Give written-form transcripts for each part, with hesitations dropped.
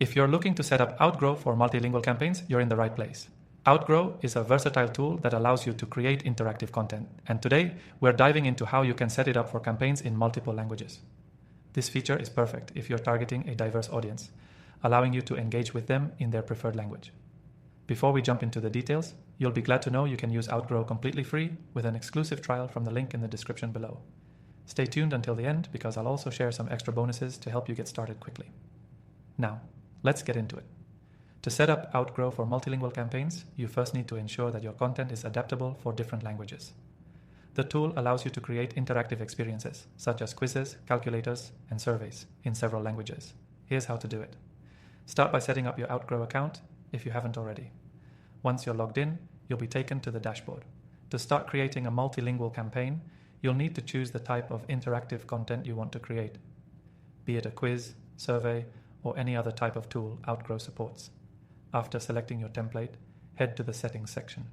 If you're looking to set up Outgrow for multilingual campaigns, you're in the right place. Outgrow is a versatile tool that allows you to create interactive content, and today we're diving into how you can set it up for campaigns in multiple languages. This feature is perfect if you're targeting a diverse audience, allowing you to engage with them in their preferred language. Before we jump into the details, you'll be glad to know you can use Outgrow completely free with an exclusive trial from the link in the description below. Stay tuned until the end because I'll also share some extra bonuses to help you get started quickly. Now, let's get into it. To set up Outgrow for multilingual campaigns, you first need to ensure that your content is adaptable for different languages. The tool allows you to create interactive experiences, such as quizzes, calculators, and surveys in several languages. Here's how to do it. Start by setting up your Outgrow account if you haven't already. Once you're logged in, you'll be taken to the dashboard. To start creating a multilingual campaign, you'll need to choose the type of interactive content you want to create, be it a quiz, survey, or any other type of tool Outgrow supports. After selecting your template, head to the Settings section.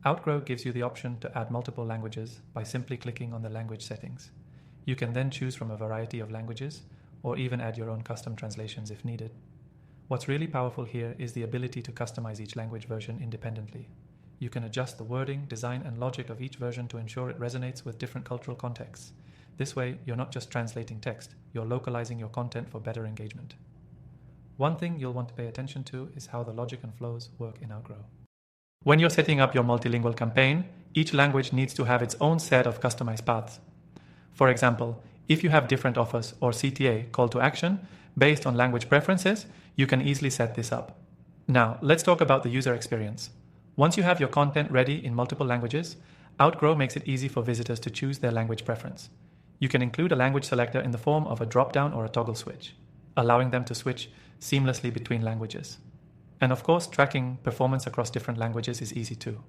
Outgrow gives you the option to add multiple languages by simply clicking on the language settings. You can then choose from a variety of languages, or even add your own custom translations if needed. What's really powerful here is the ability to customize each language version independently. You can adjust the wording, design, and logic of each version to ensure it resonates with different cultural contexts. This way, you're not just translating text, you're localizing your content for better engagement. One thing you'll want to pay attention to is how the logic and flows work in Outgrow. When you're setting up your multilingual campaign, each language needs to have its own set of customized paths. For example, if you have different offers or CTA, call to action, based on language preferences, you can easily set this up. Now, let's talk about the user experience. Once you have your content ready in multiple languages, Outgrow makes it easy for visitors to choose their language preference. You can include a language selector in the form of a drop-down or a toggle switch, allowing them to switch seamlessly between languages. And of course, tracking performance across different languages is easy too.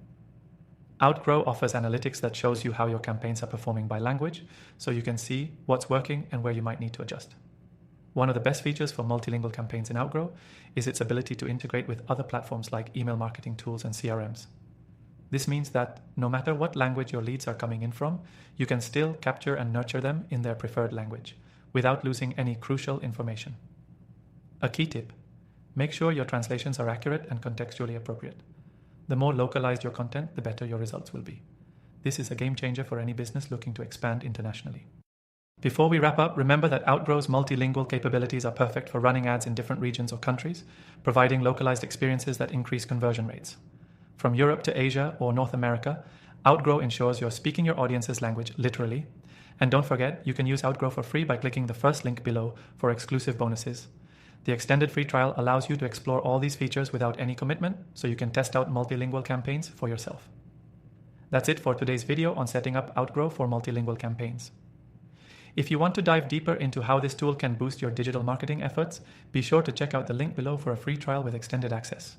Outgrow offers analytics that shows you how your campaigns are performing by language, so you can see what's working and where you might need to adjust. One of the best features for multilingual campaigns in Outgrow is its ability to integrate with other platforms like email marketing tools and CRMs. This means that no matter what language your leads are coming in from, you can still capture and nurture them in their preferred language, without losing any crucial information. A key tip: make sure your translations are accurate and contextually appropriate. The more localized your content, the better your results will be. This is a game changer for any business looking to expand internationally. Before we wrap up, remember that Outgrow's multilingual capabilities are perfect for running ads in different regions or countries, providing localized experiences that increase conversion rates. From Europe to Asia or North America, Outgrow ensures you're speaking your audience's language literally. And don't forget, you can use Outgrow for free by clicking the first link below for exclusive bonuses. The extended free trial allows you to explore all these features without any commitment, so you can test out multilingual campaigns for yourself. That's it for today's video on setting up Outgrow for multilingual campaigns. If you want to dive deeper into how this tool can boost your digital marketing efforts, be sure to check out the link below for a free trial with extended access.